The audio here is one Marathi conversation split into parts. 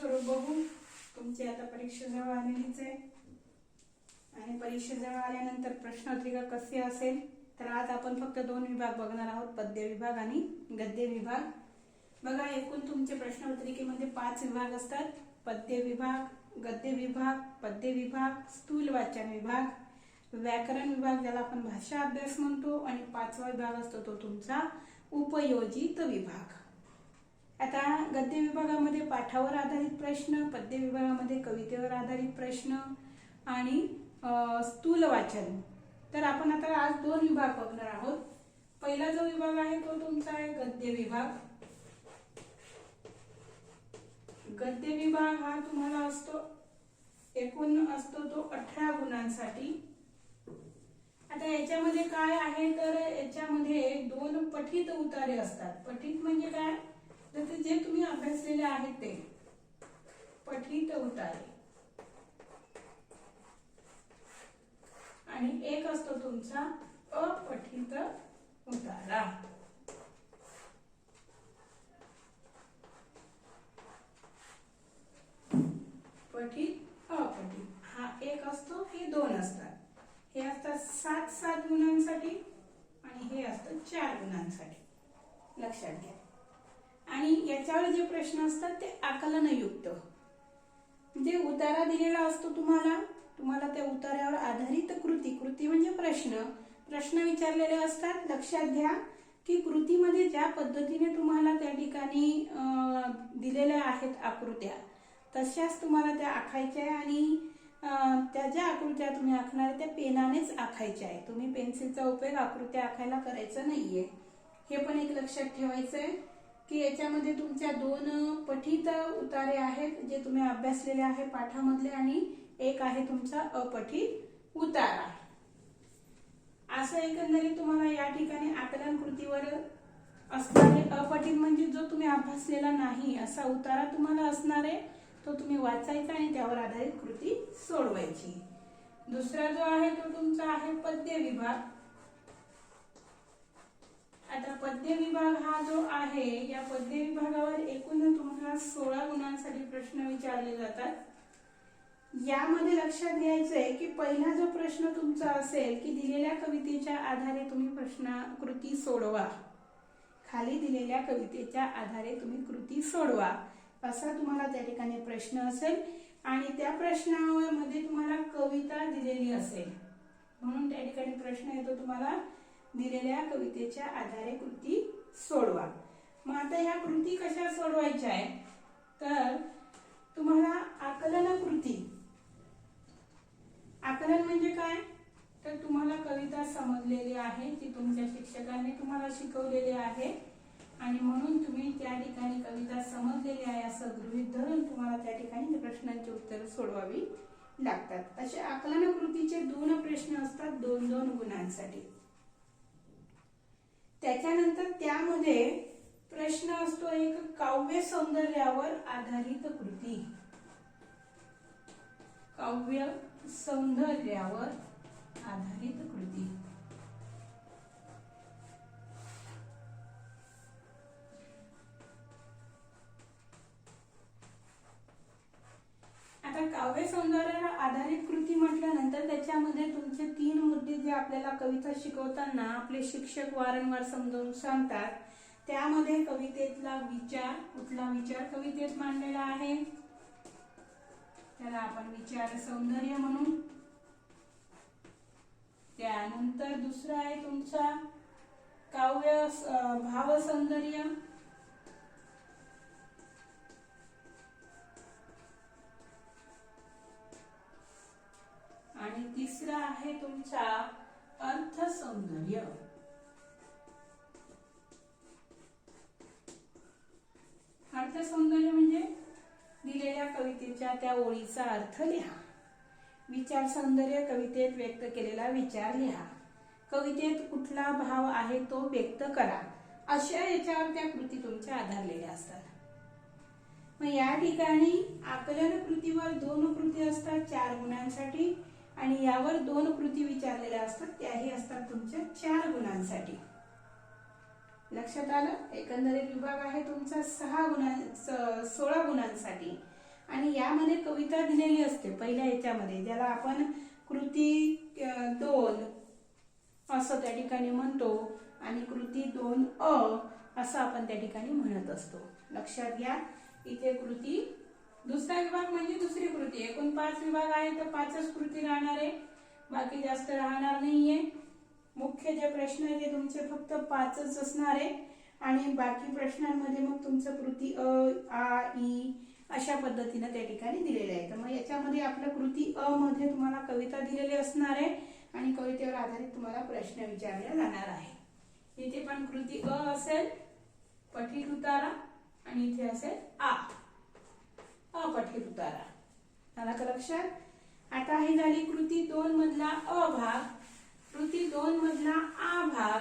स्वरूप बघू. तुमची आता परीक्षा जवळ आलेलीच आहे आणि परीक्षा जवळ आल्यानंतर प्रश्नपत्रिका कशी असेल तर आज आपण फक्त दोन विभाग बघणार आहोत, पद्य विभाग आणि गद्य विभाग. बघा, एकूण तुमच्या प्रश्नपत्रिकेमध्ये 5 विभाग असतात. पद्य विभाग, गद्य विभाग, पद्य विभाग, स्थूल वाचन विभाग, व्याकरण विभाग ज्याला आपण भाषा अभ्यास म्हणतो आणि 5वा विभाग असतो तो तुमचा उपयोजित विभाग. आता गद्य विभागामध्ये पाठावर आधारित प्रश्न, पद्य विभागामध्ये कवितेवर आधारित प्रश्न आणि स्थूल वाचन. तर आपण आता आज 2 विभाग बघणार आहोत. पहिला जो विभाग आहे तो तुमचा आहे गद्य विभाग. गद्य विभाग हा तुम्हाला असतो एकूण असतो तो 18 गुणांसाठी. आता याच्यामध्ये काय आहे तर याच्यामध्ये 2 पठित उतारे असतात. पठित म्हणजे काय तर जे तुम्ही अभ्यासलेले आहेत ते पठित उतारे आणि एक असतो तुमचा अपठित उतारा. पठित अपठित हा एक असतो, हे 2 असतात. हे असतात 7 गुणांसाठी आणि हे असतं 4 गुणांसाठी. लक्षात घ्या. आणि याच्यावर जे प्रश्न असतात ते आकलनयुक्त, म्हणजे उतारा दिलेला असतो तुम्हाला त्या उतार्यावर आधारित कृती म्हणजे प्रश्न विचारलेले असतात. लक्षात घ्या की कृतीमध्ये ज्या पद्धतीने तुम्हाला त्या ठिकाणी दिलेल्या आहेत आकृत्या तशाच तुम्हाला त्या आखायच्या आहे आणि त्या ज्या आकृत्या तुम्ही आखणार त्या पेनानेच आखायच्या आहे. तुम्ही पेन्सिलचा उपयोग आकृत्या आखायला करायचा नाहीये. हे पण एक लक्षात ठेवायचं आहे की याच्यामध्ये तुमच्या 2 पठित उतारे आहेत जे तुम्ही अभ्यासलेले आहे पाठामधले आणि एक आहे तुमचा अपठित उतारा. असं एकंदरीत तुम्हाला या ठिकाणी आकलन कृतीवर असणारे अपठित म्हणजे जो तुम्ही अभ्यासलेला नाही असा उतारा तुम्हाला असणार आहे, तो तुम्ही वाचायचा आणि त्यावर आधारित कृती सोडवायची. दुसरा जो आहे तो तुमचा आहे पद्य विभाग. आता पद्य विभाग हा जो आहे या पद्य विभागावर एकूण तुम्हाला 16 गुणांसाठी प्रश्न विचारले जातात. यामध्ये लक्षात घ्यायचं आहे की पहिला जो प्रश्न तुमचा असेल की दिलेल्या कवितेच्या आधारे तुम्ही कृती सोडवा. खाली दिलेल्या कवितेच्या आधारे तुम्ही कृती सोडवा असा तुम्हाला त्या ठिकाणी प्रश्न असेल आणि त्या प्रश्नामध्ये तुम्हाला कविता दिलेली असेल म्हणून त्या ठिकाणी प्रश्न येतो तुम्हाला दिलेल्या कवितेच्या आधारे कृती सोडवा. मग आता ह्या कृती कशा सोडवायच्या आहे तर तुम्हाला आकलन कृती. आकलन म्हणजे काय तर तुम्हाला कविता समजलेली आहे ती तुमच्या शिक्षकांनी तुम्हाला शिकवलेली आहे आणि म्हणून तुम्ही त्या ठिकाणी कविता समजलेली आहे असं गृहीत धरून तुम्हाला त्या ठिकाणी प्रश्नांची उत्तरं सोडवावी लागतात. असे आकलन कृतीचे 2 प्रश्न असतात 2 गुणांसाठी. त्याच्यानंतर त्यामध्ये प्रश्न असतो एक काव्य सौंदर्यावर आधारित कृती. काव्य सौंदर्यावर आधारित कृती. आता काव्य सौंदर्यावर आधारित कृती म्हटल्यानंतर त्याच्यामध्ये तुमचे 3 मुद्दे जे आपल्याला कविता शिकवताना आपले शिक्षक वारंवार समजावून सांगतात. त्यामध्ये कवितेतला विचार, कुठला विचार कवितेत मांडलेला आहे त्याला आपण विचार सौंदर्य म्हणू. त्यानंतर दुसरा आहे तुमचा काव्य भाव सौंदर्य. आणि तिसरा आहे तुमचा अर्थ सौंदर्य. अर्थ सौंदर्य म्हणजे दिलेल्या कवितेच्या त्या ओळीचा अर्थ लिहा. विचार सौंदर्य कवितेत व्यक्त केलेला विचार लिहा. कवितेत कुठला भाव आहे तो व्यक्त करा. अशा याच्यावर त्या कृती तुमच्या आधारलेल्या असतात. मग या ठिकाणी आकलन कृतीवर 2 कृती असतात 4 गुणांसाठी आणि यावर 2 कृती विचारलेल्या असतात त्याही असतात तुमच्या 4 गुणांसाठी. लक्षात आलं. एकंदरीत विभाग आहे तुमचा 16 गुणांसाठी आणि यामध्ये कविता दिलेली असते पहिल्या ह्याच्यामध्ये, ज्याला आपण कृती 2 असं त्या ठिकाणी म्हणतो आणि कृती 2 असं आपण त्या ठिकाणी म्हणत असतो. लक्षात घ्या, इथे कृती दुसरा विभाग म्हणजे दुसरी कृती. एकूण 5 विभाग आहे तर 5च कृती राहणार आहे, बाकी जास्त राहणार नाहीये. मुख्य जे प्रश्न आहे ते तुमचे फक्त 5च असणार आहे आणि बाकी प्रश्नांमध्ये मग तुमचं कृती अ, आ, ई अशा पद्धतीने त्या ठिकाणी दिलेले आहे. तर मग याच्यामध्ये आपलं कृती अ मध्ये तुम्हाला कविता दिलेली असणार आहे आणि कवितेवर आधारित तुम्हाला प्रश्न विचारले जाणार आहे. इथे पण कृती अ असेल, पठित उतारा, आणि इथे असेल अपठित उतारा. आला का लक्षात? आता ही झाली कृती 2 मधला अ भाग. कृती 2 मधला आ भाग.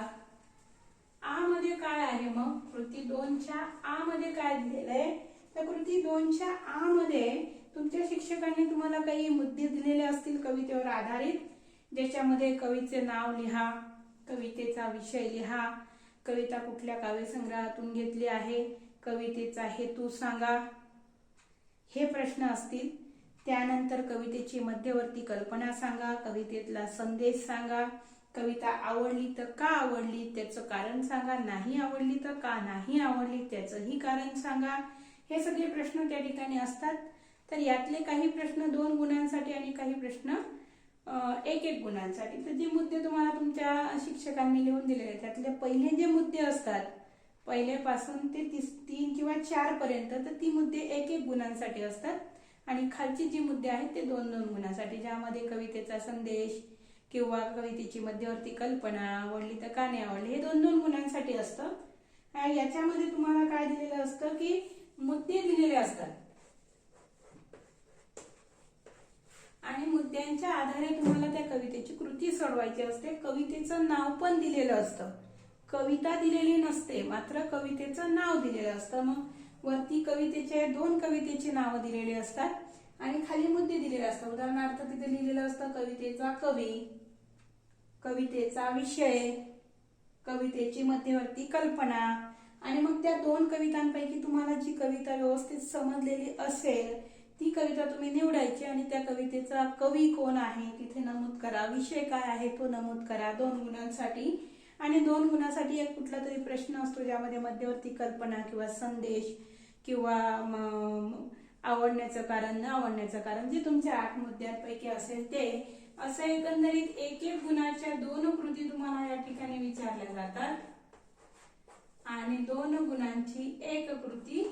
आ मध्ये काय आहे मग? कृती 2च्या आ मध्ये काय दिलेलं आहे? तर कृती 2च्या आ मध्ये तुमच्या शिक्षकांनी तुम्हाला काही मुद्दे दिलेले असतील कवितेवर आधारित, ज्याच्यामध्ये कवीचे नाव लिहा, कवितेचा विषय लिहा, कविता कुठल्या काव्यसंग्रहातून घेतली आहे, कवितेचा हेतू सांगा, हे प्रश्न असतील. त्यानंतर कवितेची मध्यवर्ती कल्पना सांगा, कवितेतला संदेश सांगा, कविता आवडली तर का आवडली त्याचं कारण सांगा, नाही आवडली तर का नाही आवडली त्याचंही कारण सांगा. हे सगळे प्रश्न त्या ठिकाणी असतात. तर यातले काही प्रश्न 2 गुणांसाठी आणि काही प्रश्न 1-1 गुणांसाठी. तर जे मुद्दे तुम्हाला तुमच्या शिक्षकांनी लिहून दिलेले आहेत त्यातले पहिले जे मुद्दे असतात, पहिलेपासून ते 3 किंवा 4 पर्यंत, तर ती मुद्दे 1-1 गुणांसाठी असतात आणि खालची जी मुद्दे आहेत ते 2-2 गुणांसाठी, ज्यामध्ये कवितेचा संदेश किंवा कवितेची मध्यवर्ती कल्पना, आवडली तर का नाही आवडली, हे 2-2 गुणांसाठी असतं. याच्यामध्ये तुम्हाला काय दिलेलं असतं की मुद्दे दिलेले असतात आणि मुद्द्यांच्या आधारे तुम्हाला त्या कवितेची कृती सोडवायची असते. कवितेचं नाव पण दिलेलं असतं, कविता दिलेली नसते, मात्र कवितेचं नाव दिलेलं असतं. मग वरती कवितेचे 2 कवितेची नावं दिलेली असतात आणि खाली मुद्दे दिलेले असतात. उदाहरणार्थ तिथे लिहिलेलं असतं कवितेचा कवी, कवितेचा विषय, कवितेची मध्यवर्ती कल्पना, आणि मग त्या 2 कवितांपैकी तुम्हाला जी कविता व्यवस्थित समजलेली असेल ती कविता तुम्ही निवडायची आणि त्या कवितेचा कवी कोण आहे तिथे नमूद करा, विषय काय आहे तो नमूद करा 2 गुणांसाठी. आणि 2 गुणांसाठी एक कुठला तरी प्रश्न असतो ज्यामध्ये मध्यवर्ती कल्पना किंवा संदेश किंवा आवडण्याचं कारण, न आवडण्याचं कारण, जे तुमच्या 8 मुद्द्यांपैकी असेल ते. असं एकंदरीत 1-1 गुणाच्या 2 कृती तुम्हाला या ठिकाणी विचारल्या जातात आणि 2 गुणांची 1 कृती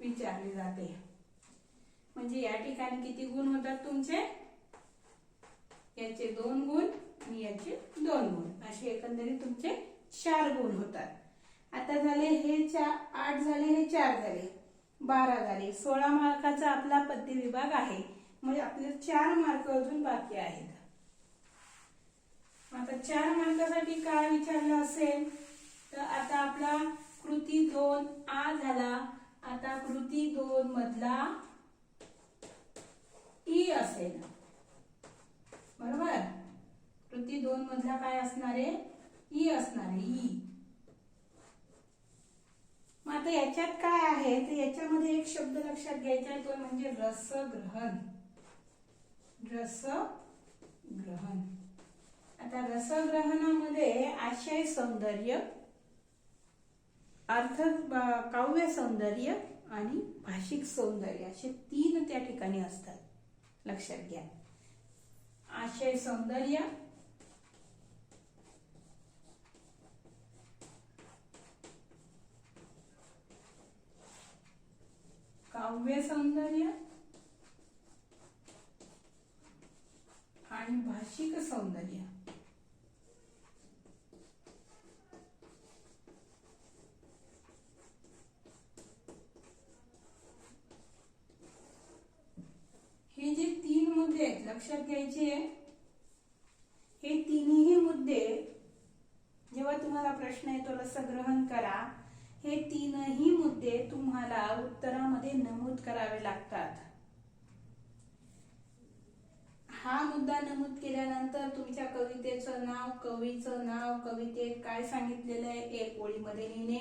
विचारली जाते. म्हणजे या ठिकाणी किती गुण होतात तुमचे? याचे 2 गुण आणि याचे 2 गुण, असे एकंदरीत तुमचे 4 गुण होतात. आता झाले हे 8 झाले, हे 4 झाले, 12 झाले. 16 मार्काचा आपला पद्य विभाग आहे, म्हणजे आपले 4 मार्क अजून बाकी आहेत. आता 4 मार्कासाठी काय विचारलं असेल तर आता आपला कृती 2 आ झाला. आता कृती 2 मधला ई असेल, बरोबर? कृती 2 मधला काय असणार आहे? ई असणार आहे, ई. मग आता याच्यात काय आहे तर याच्यामध्ये एक शब्द लक्षात घ्यायचा आहे, तो म्हणजे रसग्रहण. रसग्रहण. आता रसग्रहणामध्ये आशय सौंदर्य, अर्थ काव्य सौंदर्य आणि भाषिक सौंदर्य असे 3 त्या ठिकाणी असतात. लक्षात घ्या, आशय सौंदर्य, काव्य सौंदर्य आणि भाषिक सौंदर्य. हे जे 3 मुद्दे आहेत लक्षात घ्यायचे. हे 3ही मुद्दे जेव्हा तुम्हाला प्रश्न येतो रसग्रहण करा, हे 3ही मुद्दे तुम्हाला उत्तरामध्ये नमूद करावे लागतात. हा मुद्दा नमूद केल्यानंतर तुमच्या कवितेचं नाव, कवीचं नाव, कवितेत काय सांगितलेलं आहे एक ओळीमध्ये लिहिणे,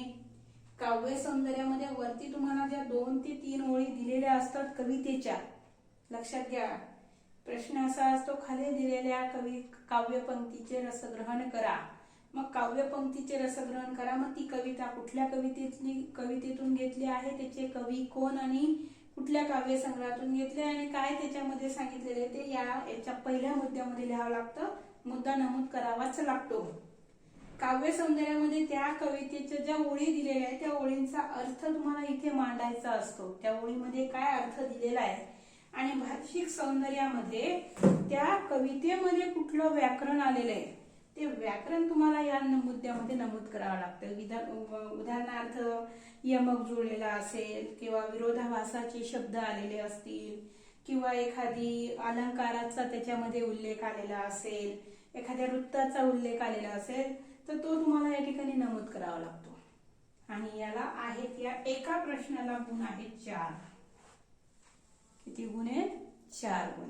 काव्य सौंदर्यामध्ये वरती तुम्हाला ज्या 2 ते 3 ओळी दिलेल्या असतात कवितेच्या, लक्षात घ्या. प्रश्न असा असतो, खाली दिलेल्या काव्य पंक्तीचे रसग्रहण करा. मग काव्य पंक्तीचे रसग्रहण करा, मग ती कविता कुठल्या कवितेतून घेतली आहे, त्याचे कवी कोण आणि कुठल्या काव्य संग्रहातून घेतले आणि काय त्याच्यामध्ये सांगितलेले ते याच्या पहिल्या मुद्द्यामध्ये लिहावं लागतं. मुद्दा नमूद करावाच लागतो. काव्य सौंदर्यामध्ये त्या कवितेच्या ज्या ओळी दिलेल्या आहेत त्या ओळींचा अर्थ तुम्हाला इथे मांडायचा असतो. त्या ओळीमध्ये काय अर्थ दिलेला आहे आणि भाषिक सौंदर्यामध्ये त्या कवितेमध्ये कुठलं व्याकरण आलेलं आहे ते व्याकरण तुम्हाला या मुद्द्यामध्ये नमूद करावं लागतं. उदाहरणार्थ यमक जुळलेला असेल किंवा विरोधाभासाचे शब्द आलेले असतील किंवा एखादी अलंकाराचा त्याच्यामध्ये उल्लेख आलेला असेल, एखाद्या वृत्ताचा उल्लेख आलेला असेल तर तो तुम्हाला या ठिकाणी नमूद करावा लागतो. आणि याला आहेत, या एका प्रश्नाला गुण आहेत 4. किती गुण आहेत? 4 गुण.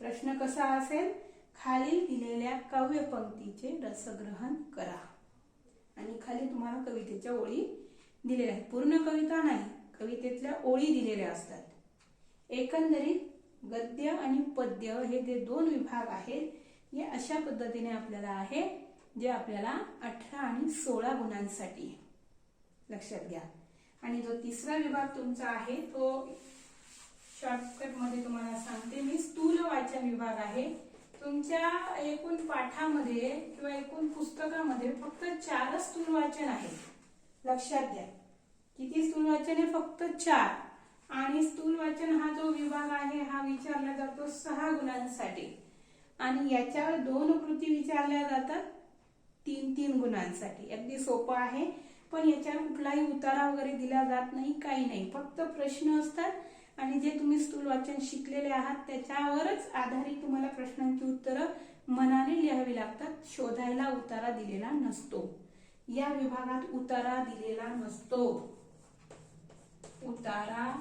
प्रश्न कसा असेल, खालील दिलेल्या काव्य पंक्तीचे रसग्रहण करा. आणि खाली तुम्हाला कवितेच्या ओळी दिलेल्या आहेत. पूर्ण कविता नाही, कवितेतल्या ओळी दिलेल्या असतात. एकंदरीत गद्य आणि पद्य हे जे 2 विभाग आहेत हे अशा पद्धतीने आपल्याला आहे, जे आपल्याला 18 आणि 16 गुणांसाठी, लक्षात घ्या. आणि जो तिसरा विभाग तुमचा आहे तो शॉर्टकट मध्ये तुम्हाला सांगते मी, स्थूल वाचन विभाग आहे. तुमच्या एकूण पाठामध्ये किंवा एकूण पुस्तकामध्ये फक्त 4 स्थूल वाचन आहेत, लक्षात घ्या. किती स्थूल वाचन आहे? फक्त 4. आणि स्थूल वाचन हा जो विभाग आहे हा विचारला जातो 6 गुणांसाठी आणि याच्यावर 2 कृती विचारल्या जातात 3-3 गुणांसाठी. अगदी सोपं आहे, पण याच्यावर कुठलाही उतारा वगैरे दिला जात नाही, काही नाही. फक्त प्रश्न असतात आणि जे तुम्ही स्थूल वाचन शिकलेले आहात त्याच्यावरच आधारित तुम्हाला प्रश्नांची उत्तरं मनाने लिहावी लागतात. शोधायला उतारा दिलेला नसतो. या विभागात उतारा दिलेला नसतो. उतारा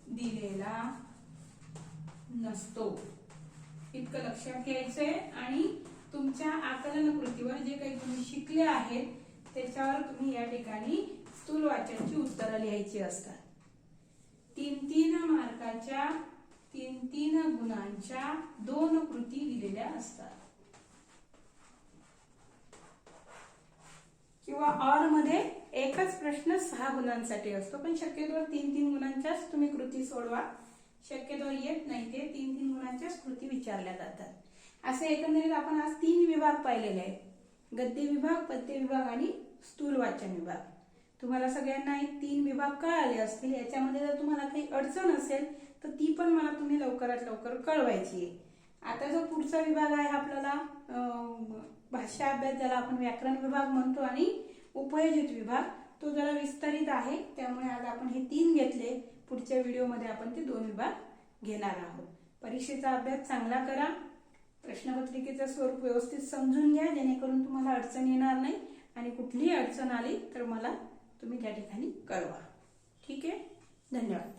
दिलेला नसतो, इतकं लक्षात घ्यायचंय. आणि तुमच्या आकलन कृतीवर जे काही तुम्ही शिकले आहेत त्याच्यावर तुम्ही या ठिकाणी स्थूल वाचनची उत्तरं लिहायची असतात. 3-3 मार्काच्या 3-3 गुणांच्या 2 कृती दिलेल्या असतात. किंवा ऑर मध्ये एकच प्रश्न 6 गुणांसाठी असतो, पण शक्यतो 3-3 गुणांच्याच तुम्ही कृती सोडवा. शक्यतो येत नाही ते 3-3 गुणांच्याच कृती विचारल्या जातात. असे एकंदरीत आपण आज 3 विभाग पाहिलेले आहेत, गद्य विभाग, पद्य विभाग आणि स्थूल वाचन विभाग. तुम्हाला सगळ्यांना हे 3 विभाग कळाले असतील. याच्यामध्ये जर तुम्हाला काही अडचण असेल तर ती पण मला तुम्ही लवकरात लवकर कळवायची आहे. आता जो पुढचा विभाग आहे आपल्याला भाषा अभ्यास, ज्याला आपण व्याकरण विभाग म्हणतो, आणि उपयोजित विभाग, तो जरा विस्तारित आहे. त्यामुळे आज आपण हे 3 घेतले. पुढच्या व्हिडिओमध्ये आपण ते 2 विभाग घेणार आहोत. परीक्षेचा अभ्यास चांगला करा. प्रश्नपत्रिकेचं स्वरूप व्यवस्थित समजून घ्या, जेणेकरून तुम्हाला अडचण येणार नाही. आणि कुठलीही अडचण आली तर मला तुम्ही त्या ठिकाणी कळवा. ठीक आहे, धन्यवाद.